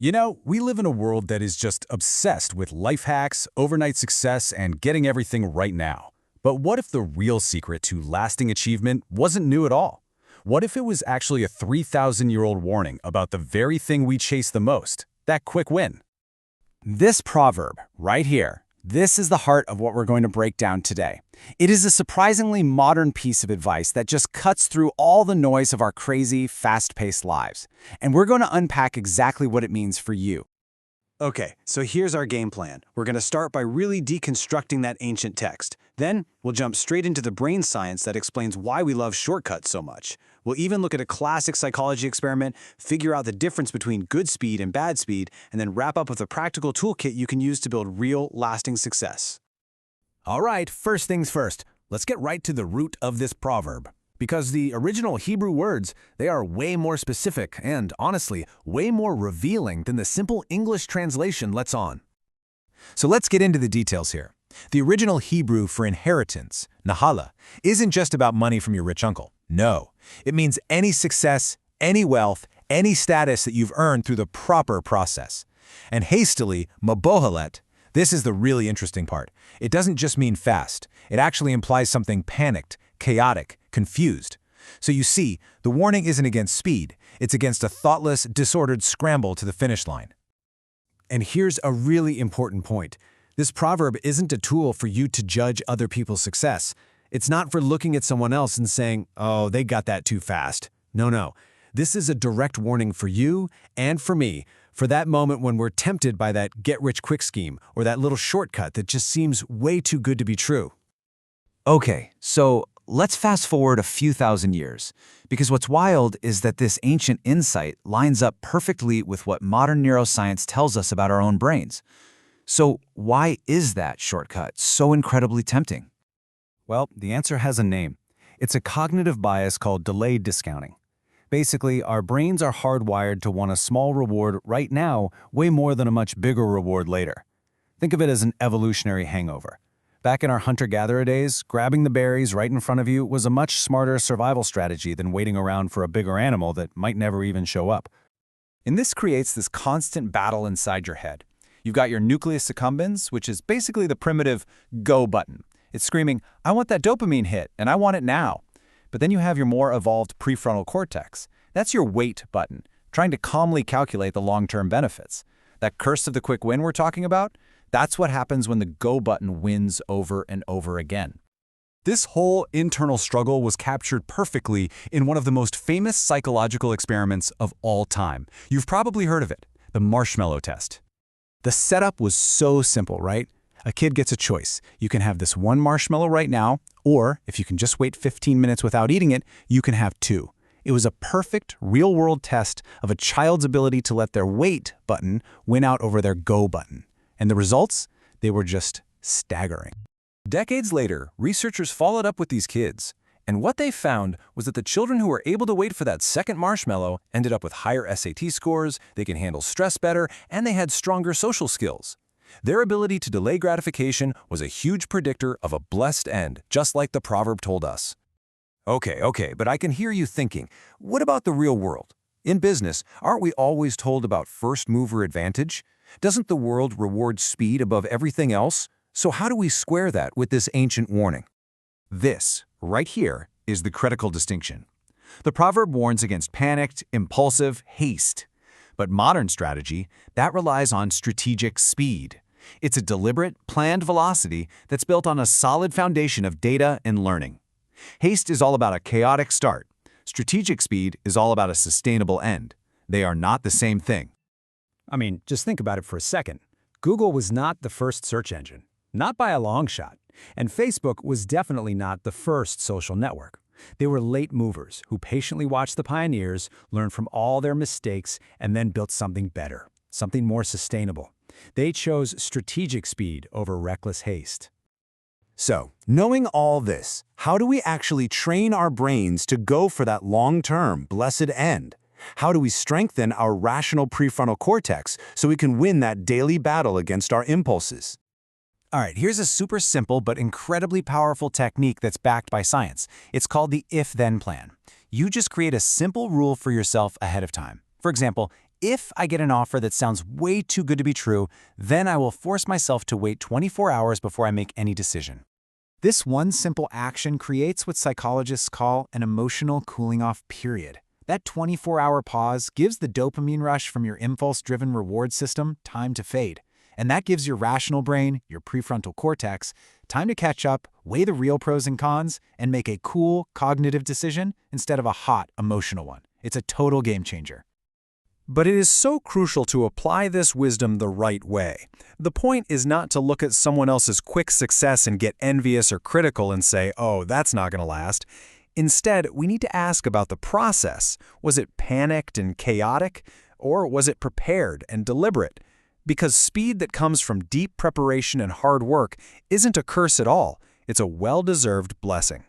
You know, we live in a world that is just obsessed with life hacks, overnight success, and getting everything right now. But what if the real secret to lasting achievement wasn't new at all? What if it was actually a 3,000-year-old warning about the very thing we chase the most, that quick win? This proverb, right here, this is the heart of what we're going to break down today. It is a surprisingly modern piece of advice that just cuts through all the noise of our crazy, fast-paced lives. And we're going to unpack exactly what it means for you. Okay, so here's our game plan. We're going to start by really deconstructing that ancient text. Then, we'll jump straight into the brain science that explains why we love shortcuts so much. We'll even look at a classic psychology experiment, figure out the difference between good speed and bad speed, and then wrap up with a practical toolkit you can use to build real, lasting success. All right, first things first, let's get right to the root of this proverb. Because the original Hebrew words, they are way more specific and, honestly, way more revealing than the simple English translation lets on. So let's get into the details here. The original Hebrew for inheritance, nahala, isn't just about money from your rich uncle. No, it means any success, any wealth, any status that you've earned through the proper process. And hastily, mabohalet, this is the really interesting part. It doesn't just mean fast. It actually implies something panicked, chaotic, confused. So you see, the warning isn't against speed. It's against a thoughtless, disordered scramble to the finish line. And here's a really important point. This proverb isn't a tool for you to judge other people's success. It's not for looking at someone else and saying, oh, they got that too fast. No. This is a direct warning for you and for me, for that moment when we're tempted by that get-rich-quick scheme or that little shortcut that just seems way too good to be true. Okay, so let's fast forward a few thousand years, because what's wild is that this ancient insight lines up perfectly with what modern neuroscience tells us about our own brains. So why is that shortcut so incredibly tempting? Well, the answer has a name. It's a cognitive bias called delayed discounting. Basically, our brains are hardwired to want a small reward right now way more than a much bigger reward later. Think of it as an evolutionary hangover. Back in our hunter-gatherer days, grabbing the berries right in front of you was a much smarter survival strategy than waiting around for a bigger animal that might never even show up. And this creates this constant battle inside your head. You've got your nucleus accumbens, which is basically the primitive go button. It's screaming, I want that dopamine hit, and I want it now. But then you have your more evolved prefrontal cortex. That's your wait button, trying to calmly calculate the long-term benefits. That curse of the quick win we're talking about, that's what happens when the go button wins over and over again. This whole internal struggle was captured perfectly in one of the most famous psychological experiments of all time. You've probably heard of it, the marshmallow test. The setup was so simple, right? A kid gets a choice. You can have this one marshmallow right now, or if you can just wait 15 minutes without eating it, you can have two. It was a perfect, real-world test of a child's ability to let their wait button win out over their go button. And the results? They were just staggering. Decades later, researchers followed up with these kids, and what they found was that the children who were able to wait for that second marshmallow ended up with higher SAT scores, they can handle stress better, and they had stronger social skills. Their ability to delay gratification was a huge predictor of a blessed end, just like the proverb told us. Okay, but I can hear you thinking, what about the real world? In business, aren't we always told about first mover advantage? Doesn't the world reward speed above everything else? So how do we square that with this ancient warning? This, right here, is the critical distinction. The proverb warns against panicked, impulsive haste. But modern strategy, that relies on strategic speed. It's a deliberate, planned velocity that's built on a solid foundation of data and learning. Haste is all about a chaotic start. Strategic speed is all about a sustainable end. They are not the same thing. I mean, just think about it for a second. Google was not the first search engine, not by a long shot. And Facebook was definitely not the first social network. They were late movers who patiently watched the pioneers, learned from all their mistakes, and then built something better, something more sustainable. They chose strategic speed over reckless haste. So, knowing all this, how do we actually train our brains to go for that long-term, blessed end? How do we strengthen our rational prefrontal cortex so we can win that daily battle against our impulses? All right, here's a super simple but incredibly powerful technique that's backed by science. It's called the if-then plan. You just create a simple rule for yourself ahead of time. For example, If I get an offer that sounds way too good to be true, then I will force myself to wait 24 hours before I make any decision. This one simple action creates what psychologists call an emotional cooling-off period. That 24-hour pause gives the dopamine rush from your impulse-driven reward system time to fade. And that gives your rational brain, your prefrontal cortex, time to catch up, weigh the real pros and cons, and make a cool, cognitive decision instead of a hot, emotional one. It's a total game changer. But it is so crucial to apply this wisdom the right way. The point is not to look at someone else's quick success and get envious or critical and say, oh, that's not going to last. Instead, we need to ask about the process. Was it panicked and chaotic, or was it prepared and deliberate? Because speed that comes from deep preparation and hard work isn't a curse at all. It's a well-deserved blessing.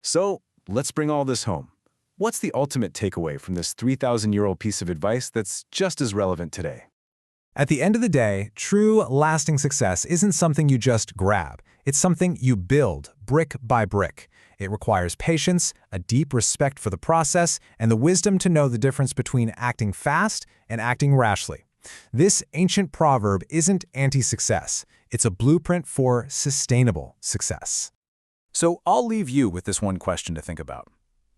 So, let's bring all this home. What's the ultimate takeaway from this 3,000-year-old piece of advice that's just as relevant today? At the end of the day, true, lasting success isn't something you just grab. It's something you build, brick by brick. It requires patience, a deep respect for the process, and the wisdom to know the difference between acting fast and acting rashly. This ancient proverb isn't anti-success. It's a blueprint for sustainable success. So I'll leave you with this one question to think about.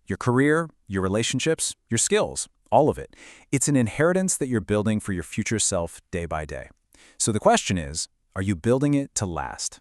Your career, your relationships, your skills, all of it. It's an inheritance that you're building for your future self day by day. So the question is, are you building it to last?